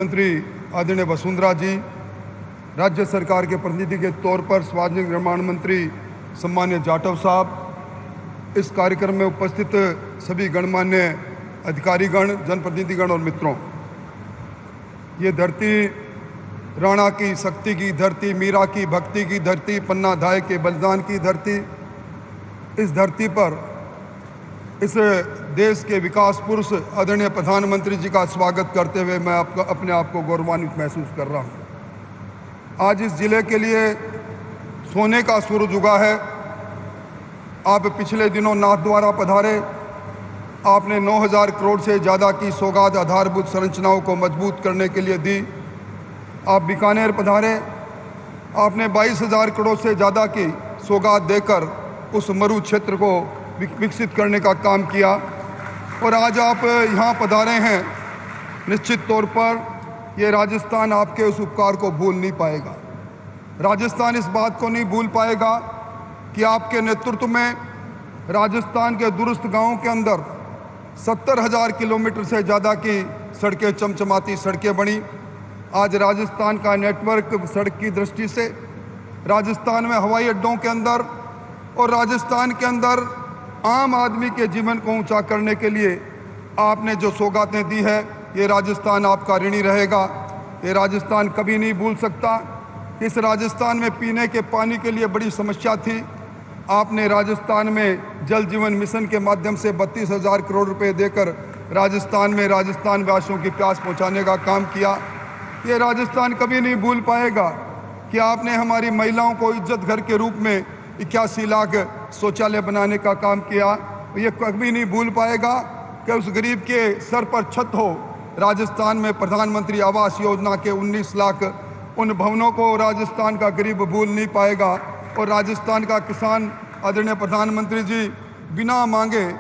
मंत्री आदरणीय वसुंधरा जी, राज्य सरकार के प्रतिनिधि के तौर पर सार्वजनिक निर्माण मंत्री सम्मान्य जाटव साहब, इस कार्यक्रम में उपस्थित सभी गणमान्य अधिकारीगण, जनप्रतिनिधिगण और मित्रों, ये धरती राणा की शक्ति की धरती, मीरा की भक्ति की धरती, पन्ना धाय के बलिदान की धरती, इस धरती पर इस देश के विकास पुरुष आदरणीय प्रधानमंत्री जी का स्वागत करते हुए मैं अपने आप को गौरवान्वित महसूस कर रहा हूँ। आज इस जिले के लिए सोने का सूरज उगा है। आप पिछले दिनों नाथद्वारा पधारे, आपने 9,000 करोड़ से ज़्यादा की सौगात आधारभूत संरचनाओं को मजबूत करने के लिए दी। आप बीकानेर पधारे, आपने 22,000 करोड़ से ज़्यादा की सौगात देकर उस मरु क्षेत्र को विकसित करने का काम किया। और आज आप यहाँ पधारे हैं, निश्चित तौर पर ये राजस्थान आपके उस उपकार को भूल नहीं पाएगा। राजस्थान इस बात को नहीं भूल पाएगा कि आपके नेतृत्व में राजस्थान के दूरस्थ गांवों के अंदर 70,000 किलोमीटर से ज़्यादा की सड़कें, चमचमाती सड़कें बनी। आज राजस्थान का नेटवर्क सड़क की दृष्टि से राजस्थान में हवाई अड्डों के अंदर और राजस्थान के अंदर आम आदमी के जीवन को ऊंचा करने के लिए आपने जो सौगातें दी है, ये राजस्थान आपका ऋणी रहेगा। ये राजस्थान कभी नहीं भूल सकता। इस राजस्थान में पीने के पानी के लिए बड़ी समस्या थी। आपने राजस्थान में जल जीवन मिशन के माध्यम से 32,000 करोड़ रुपए देकर राजस्थान वासियों की प्यास पहुंचाने का काम किया। ये राजस्थान कभी नहीं भूल पाएगा कि आपने हमारी महिलाओं को इज्जत घर के रूप में 81 लाख शौचालय बनाने का काम किया। ये कभी नहीं भूल पाएगा कि उस गरीब के सर पर छत हो। राजस्थान में प्रधानमंत्री आवास योजना के 19 लाख उन भवनों को राजस्थान का गरीब भूल नहीं पाएगा। और राजस्थान का किसान आदरणीय प्रधानमंत्री जी बिना मांगे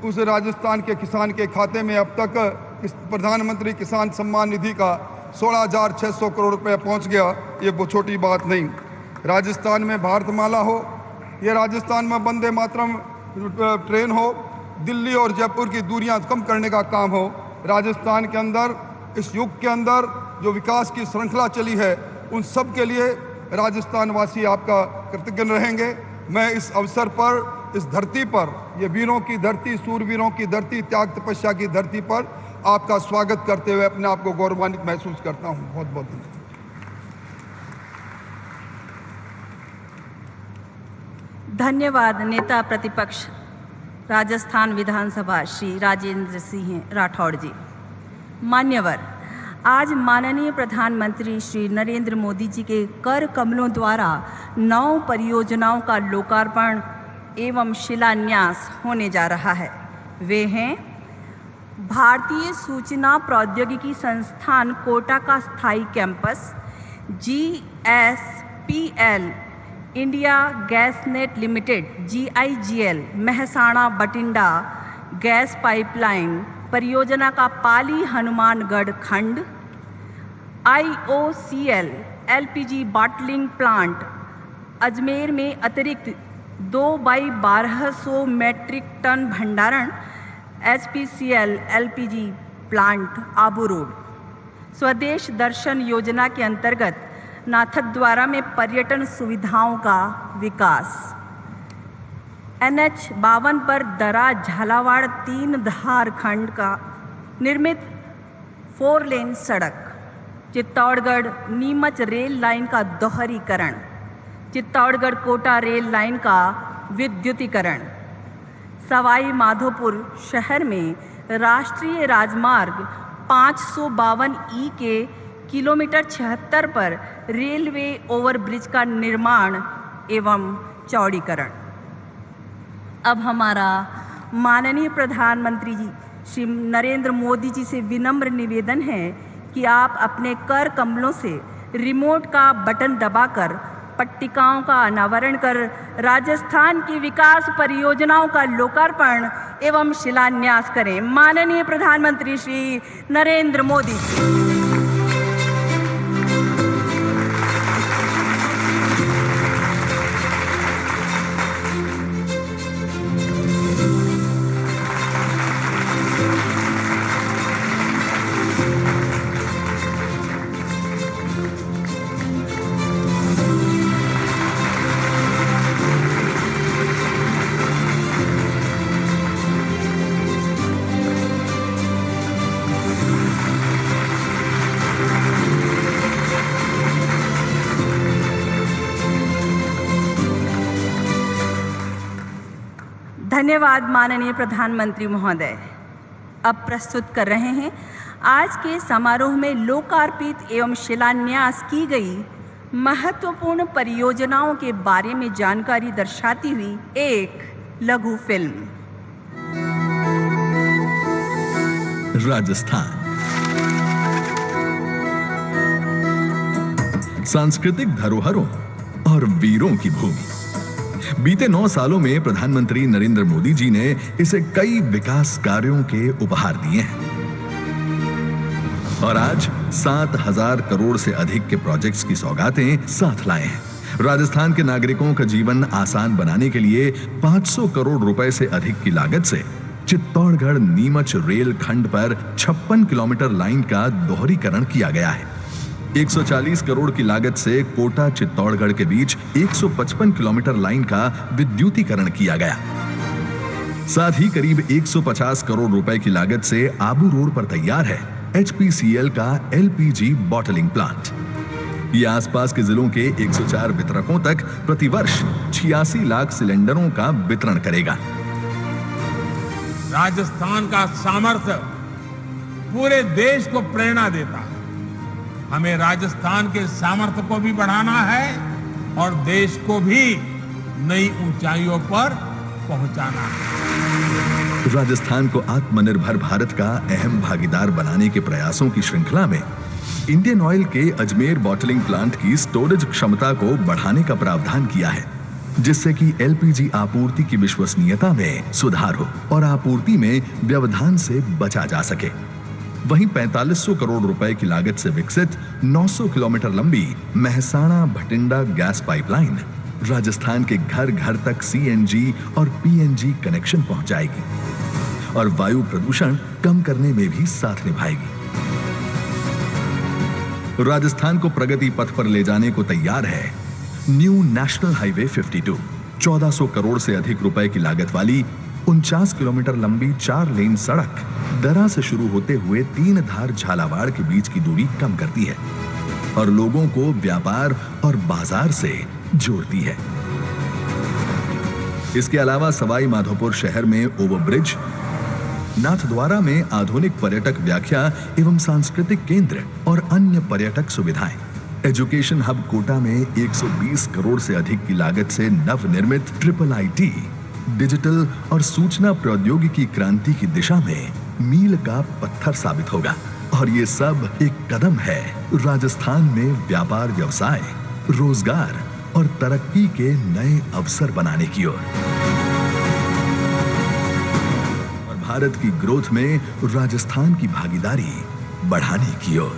उस राजस्थान के किसान के खाते में अब तक इस प्रधानमंत्री किसान सम्मान निधि का 16,600 करोड़ रुपए पहुंच गया। ये वो छोटी बात नहीं। राजस्थान में भारतमाला हो, ये राजस्थान में वंदे मातरम ट्रेन हो, दिल्ली और जयपुर की दूरियां कम करने का काम हो। राजस्थान के अंदर इस युग के अंदर जो विकास की श्रृंखला चली है, उन सब के लिए राजस्थान वासी आपका कृतज्ञ रहेंगे। मैं इस अवसर पर, इस धरती पर, ये वीरों की धरती, सूरवीरों की धरती, त्याग तपस्या की धरती पर आपका स्वागत करते हुए अपने आप को गौरवान्वित महसूस करता हूँ। बहुत बहुत धन्यवाद। धन्यवाद। नेता प्रतिपक्ष राजस्थान विधानसभा श्री राजेंद्र सिंह राठौड़ जी। मान्यवर, आज माननीय प्रधानमंत्री श्री नरेंद्र मोदी जी के कर कमलों द्वारा 9 परियोजनाओं का लोकार्पण एवं शिलान्यास होने जा रहा है। वे हैं भारतीय सूचना प्रौद्योगिकी संस्थान कोटा का स्थायी campus, GSPL India gas net limited GIGL Mehsana Bathinda gas pipeline परियोजना का पाली हनुमानगढ़ खंड, IOCL LPG bottling plant Ajmer में अतिरिक्त 2/1200 मैट्रिक टन भंडारण, HPCL LPG plant Abu road. स्वदेश दर्शन योजना के अंतर्गत नाथद्वारा में पर्यटन सुविधाओं का विकास, NH 52 पर दरा झालावाड़ 3 धार खंड का निर्मित 4 लेन सड़क, चित्तौड़गढ़ नीमच रेल लाइन का दोहरीकरण, चित्तौड़गढ़ कोटा रेल लाइन का विद्युतीकरण, सवाई माधोपुर शहर में राष्ट्रीय राजमार्ग 552E के किलोमीटर 76 पर रेलवे ओवरब्रिज का निर्माण एवं चौड़ीकरण। अब हमारा माननीय प्रधानमंत्री जी श्री नरेंद्र मोदी जी से विनम्र निवेदन है कि आप अपने कर कमलों से रिमोट का बटन दबाकर पट्टिकाओं का अनावरण कर राजस्थान की विकास परियोजनाओं का लोकार्पण एवं शिलान्यास करें। माननीय प्रधानमंत्री श्री नरेंद्र मोदी जी। धन्यवाद माननीय प्रधानमंत्री महोदय। अब प्रस्तुत कर रहे हैं आज के समारोह में लोकार्पित एवं शिलान्यास की गई महत्वपूर्ण परियोजनाओं के बारे में जानकारी दर्शाती हुई एक लघु फिल्म। राजस्थान सांस्कृतिक धरोहरों और वीरों की भूमि। बीते 9 सालों में प्रधानमंत्री नरेंद्र मोदी जी ने इसे कई विकास कार्यों के उपहार दिए हैं और आज 7,000 करोड़ से अधिक के प्रोजेक्ट्स की सौगातें साथ लाए हैं। राजस्थान के नागरिकों का जीवन आसान बनाने के लिए 500 करोड़ रुपए से अधिक की लागत से चित्तौड़गढ़ नीमच रेल खंड पर 56 किलोमीटर लाइन का दोहरीकरण किया गया है। 140 करोड़ की लागत से कोटा चित्तौड़गढ़ के बीच 155 किलोमीटर लाइन का विद्युतीकरण किया गया। साथ ही करीब 150 करोड़ रुपए की लागत से आबू रोड पर तैयार है HPCL का LPG बॉटलिंग प्लांट। ये आसपास के जिलों के 104 वितरकों तक प्रतिवर्ष 86 लाख सिलेंडरों का वितरण करेगा। राजस्थान का सामर्थ्य पूरे देश को प्रेरणा देता है। हमें राजस्थान के सामर्थ्य को भी बढ़ाना है और देश को भी नई ऊंचाइयों पर पहुंचाना है। राजस्थान को आत्मनिर्भर भारत का अहम भागीदार बनाने के प्रयासों की श्रृंखला में इंडियन ऑयल के अजमेर बॉटलिंग प्लांट की स्टोरेज क्षमता को बढ़ाने का प्रावधान किया है, जिससे कि LPG आपूर्ति की विश्वसनीयता में सुधार हो और आपूर्ति में व्यवधान से बचा जा सके। वहीं 4500 करोड़ रुपए की लागत से विकसित 900 किलोमीटर लंबी महसाणा भटिंडा गैस पाइपलाइन राजस्थान के घर घर तक CNG और PNG कनेक्शन पहुंचाएगी और वायु प्रदूषण कम करने में भी साथ निभाएगी। राजस्थान को प्रगति पथ पर ले जाने को तैयार है न्यू नेशनल हाईवे 52, 1400 करोड़ से अधिक रुपए की लागत वाली 49 किलोमीटर लंबी 4 लेन सड़क दरा से शुरू होते हुए 3 धार झालावाड़ के बीच की दूरी कम करती है और लोगों को व्यापार और बाजार से जोड़ती है। इसके अलावा सवाई माधोपुर शहर में ओवरब्रिज, नाथद्वारा में आधुनिक पर्यटक व्याख्या एवं सांस्कृतिक केंद्र और अन्य पर्यटक सुविधाएं, एजुकेशन हब कोटा में 120 करोड़ से अधिक की लागत से नवनिर्मित IIIT डिजिटल और सूचना प्रौद्योगिकी क्रांति की दिशा में मील का पत्थर साबित होगा। और ये सब एक कदम है राजस्थान में व्यापार व्यवसाय, रोजगार और तरक्की के नए अवसर बनाने की ओर और भारत की ग्रोथ में राजस्थान की भागीदारी बढ़ाने की ओर।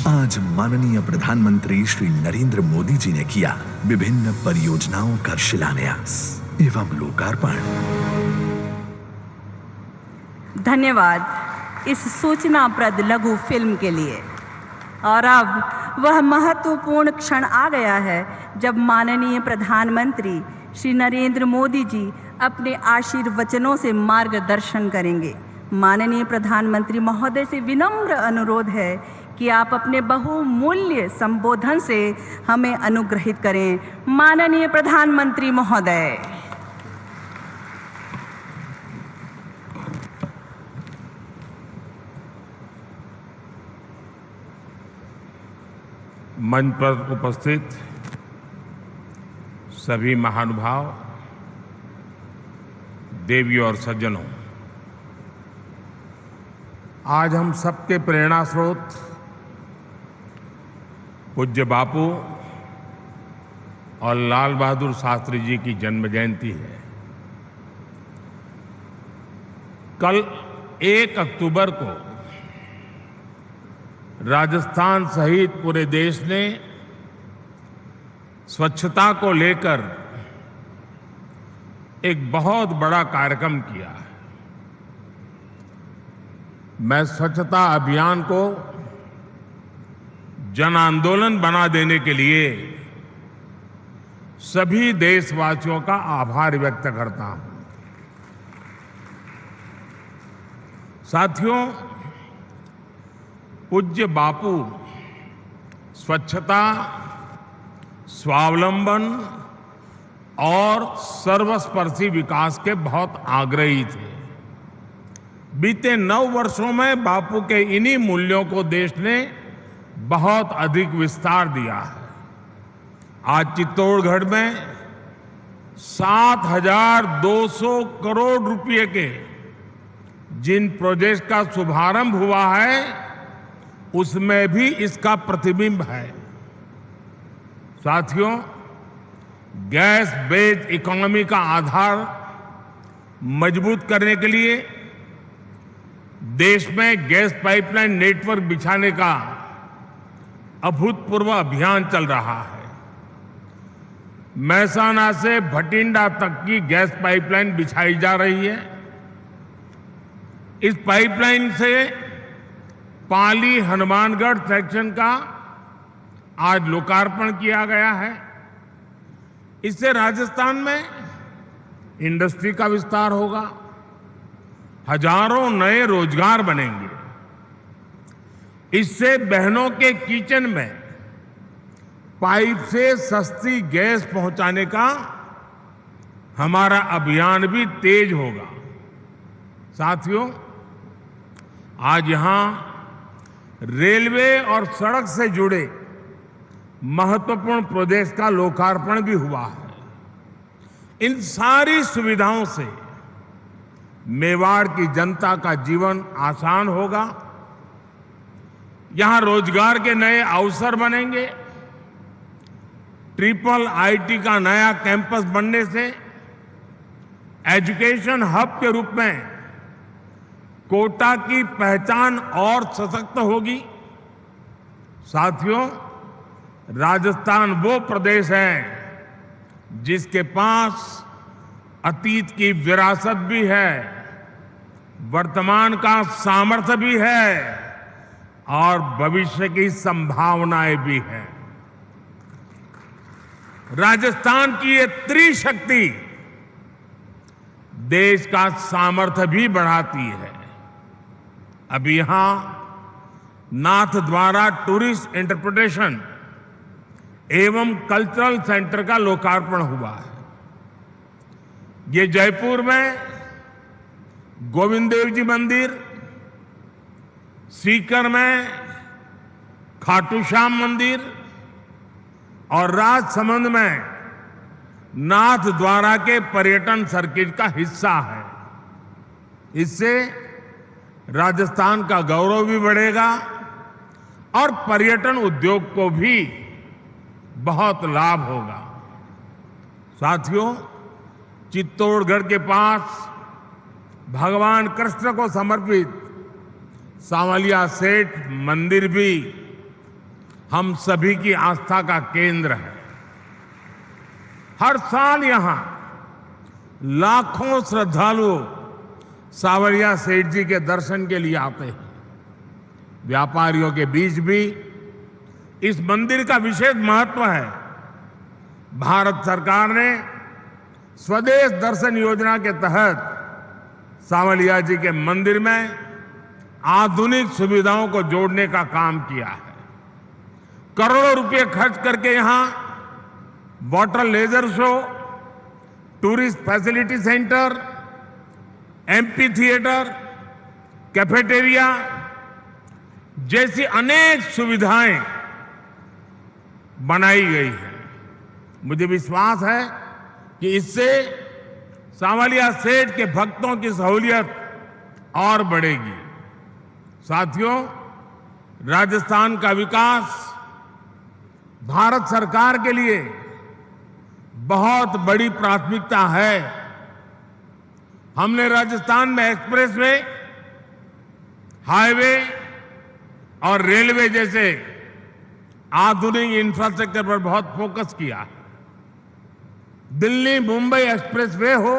आज माननीय प्रधानमंत्री श्री नरेंद्र मोदी जी ने किया विभिन्न परियोजनाओं का शिलान्यास एवं लोकार्पण। धन्यवाद इस सूचनाप्रद लघु फिल्म के लिए। और अब वह महत्वपूर्ण क्षण आ गया है जब माननीय प्रधानमंत्री श्री नरेंद्र मोदी जी अपने आशीर्वचनों से मार्गदर्शन करेंगे। माननीय प्रधानमंत्री महोदय से विनम्र अनुरोध है कि आप अपने बहुमूल्य संबोधन से हमें अनुग्रहित करें। माननीय प्रधानमंत्री महोदय। मंच पर उपस्थित सभी महानुभाव, देवियों और सज्जनों, आज हम सबके प्रेरणा स्रोत पूज्य बापू और लाल बहादुर शास्त्री जी की जन्म जयंती है। कल 1 अक्टूबर को राजस्थान सहित पूरे देश ने स्वच्छता को लेकर एक बहुत बड़ा कार्यक्रम किया है। मैं स्वच्छता अभियान को जन आंदोलन बना देने के लिए सभी देशवासियों का आभार व्यक्त करता हूं। साथियों, पूज्य बापू स्वच्छता, स्वावलंबन और सर्वस्पर्शी विकास के बहुत आग्रही थे। बीते 9 वर्षों में बापू के इन्हीं मूल्यों को देश ने बहुत अधिक विस्तार दिया है। आज चित्तौड़गढ़ में 7,200 करोड़ रुपए के जिन प्रोजेक्ट का शुभारंभ हुआ है उसमें भी इसका प्रतिबिंब है। साथियों, गैस बेस्ड इकोनॉमी का आधार मजबूत करने के लिए देश में गैस पाइपलाइन नेटवर्क बिछाने का अभूतपूर्व अभियान चल रहा है। महसाना से भटिंडा तक की गैस पाइपलाइन बिछाई जा रही है। इस पाइपलाइन से पाली हनुमानगढ़ सेक्शन का आज लोकार्पण किया गया है। इससे राजस्थान में इंडस्ट्री का विस्तार होगा, हजारों नए रोजगार बनेंगे। इससे बहनों के किचन में पाइप से सस्ती गैस पहुंचाने का हमारा अभियान भी तेज होगा। साथियों, आज यहां रेलवे और सड़क से जुड़े महत्वपूर्ण प्रोजेक्ट का लोकार्पण भी हुआ है। इन सारी सुविधाओं से मेवाड़ की जनता का जीवन आसान होगा, यहां रोजगार के नए अवसर बनेंगे। ट्रिपल आईटी का नया कैंपस बनने से एजुकेशन हब के रूप में कोटा की पहचान और सशक्त होगी। साथियों, राजस्थान वो प्रदेश है जिसके पास अतीत की विरासत भी है, वर्तमान का सामर्थ्य भी है और भविष्य की संभावनाएं भी हैं। राजस्थान की ये त्रिशक्ति देश का सामर्थ्य भी बढ़ाती है। अभी यहां नाथद्वारा टूरिस्ट इंटरप्रिटेशन एवं कल्चरल सेंटर का लोकार्पण हुआ है। ये जयपुर में गोविंद देव जी मंदिर, सीकर में खाटू श्याम मंदिर और राजसमंद में नाथद्वारा के पर्यटन सर्किट का हिस्सा है। इससे राजस्थान का गौरव भी बढ़ेगा और पर्यटन उद्योग को भी बहुत लाभ होगा। साथियों, चित्तौड़गढ़ के पास भगवान कृष्ण को समर्पित सांवलिया सेठ मंदिर भी हम सभी की आस्था का केंद्र है। हर साल यहां लाखों श्रद्धालु सांवलिया सेठ जी के दर्शन के लिए आते हैं। व्यापारियों के बीच भी इस मंदिर का विशेष महत्व है। भारत सरकार ने स्वदेश दर्शन योजना के तहत सांवलिया जी के मंदिर में आधुनिक सुविधाओं को जोड़ने का काम किया है। करोड़ों रुपए खर्च करके यहां water laser show, tourist facility centre, amphitheatre, cafeteria जैसी अनेक सुविधाएं बनाई गई हैं। मुझे विश्वास है कि इससे सांवलिया सेठ के भक्तों की सहूलियत और बढ़ेगी। साथियों, राजस्थान का विकास भारत सरकार के लिए बहुत बड़ी प्राथमिकता है। हमने राजस्थान में एक्सप्रेसवे, हाईवे और रेलवे जैसे आधुनिक इंफ्रास्ट्रक्चर पर बहुत फोकस किया है। दिल्ली मुंबई एक्सप्रेसवे हो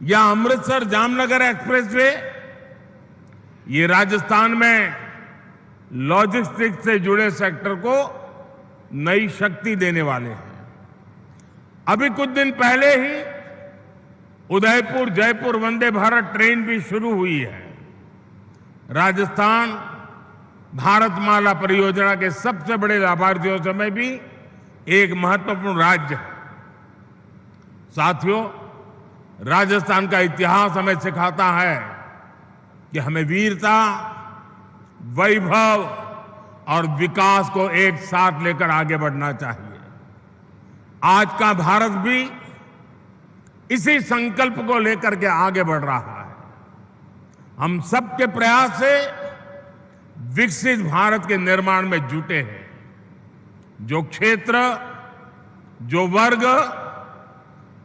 या अमृतसर जामनगर एक्सप्रेसवे, ये राजस्थान में लॉजिस्टिक्स से जुड़े सेक्टर को नई शक्ति देने वाले हैं। अभी कुछ दिन पहले ही उदयपुर जयपुर वंदे भारत ट्रेन भी शुरू हुई है। राजस्थान भारतमाला परियोजना के सबसे बड़े लाभार्थियों में भी एक महत्वपूर्ण राज्य है। साथियों, राजस्थान का इतिहास हमें सिखाता है कि हमें वीरता, वैभव और विकास को एक साथ लेकर आगे बढ़ना चाहिए। आज का भारत भी इसी संकल्प को लेकर के आगे बढ़ रहा है। हम सबके प्रयास से विकसित भारत के निर्माण में जुटे हैं। जो क्षेत्र, जो वर्ग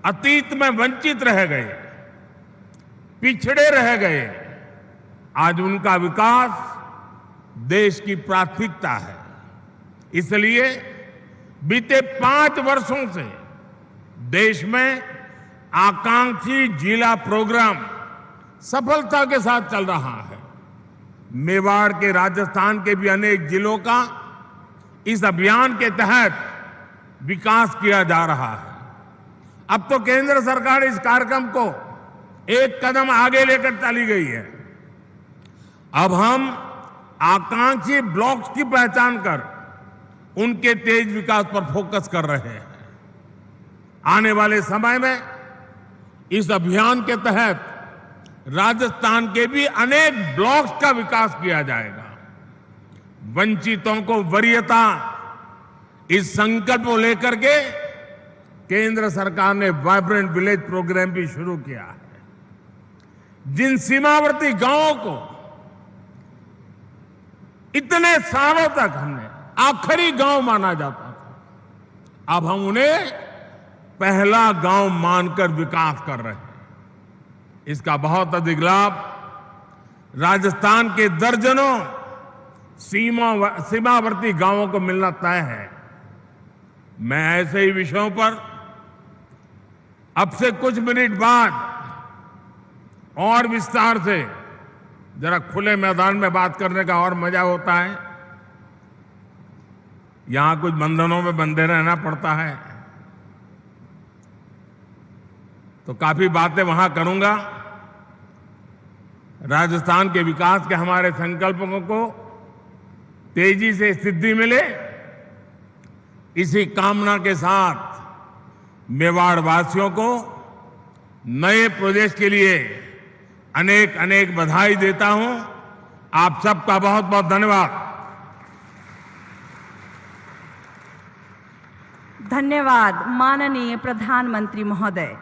अतीत में वंचित रह गए, पिछड़े रह गए, आज उनका विकास देश की प्राथमिकता है। इसलिए बीते 5 वर्षों से देश में आकांक्षी जिला प्रोग्राम सफलता के साथ चल रहा है। मेवाड़ के, राजस्थान के भी अनेक जिलों का इस अभियान के तहत विकास किया जा रहा है। अब तो केंद्र सरकार इस कार्यक्रम को एक कदम आगे लेकर चली गई है। अब हम आकांक्षी ब्लॉक्स की पहचान कर उनके तेज विकास पर फोकस कर रहे हैं। आने वाले समय में इस अभियान के तहत राजस्थान के भी अनेक ब्लॉक्स का विकास किया जाएगा। वंचितों को वरीयता, इस संकल्प को लेकर के केंद्र सरकार ने वाइब्रेंट विलेज प्रोग्राम भी शुरू किया है। जिन सीमावर्ती गांवों को इतने सालों तक हमने आखिरी गांव माना जाता था, अब हम उन्हें पहला गांव मानकर विकास कर रहे हैं। इसका बहुत अधिक लाभ राजस्थान के दर्जनों सीमावर्ती गांवों को मिलना तय है। मैं ऐसे ही विषयों पर अब से कुछ मिनट बाद और विस्तार से, जरा खुले मैदान में बात करने का और मजा होता है। यहां कुछ बंधनों में बंधे रहना पड़ता है, तो काफी बातें वहां करूंगा। राजस्थान के विकास के हमारे संकल्पों को तेजी से सिद्धि मिले, इसी कामना के साथ मेवाड़ वासियों को नए प्रोजेक्ट के लिए अनेक अनेक बधाई देता हूं। आप सबका बहुत बहुत धन्यवाद। धन्यवाद माननीय प्रधानमंत्री महोदय।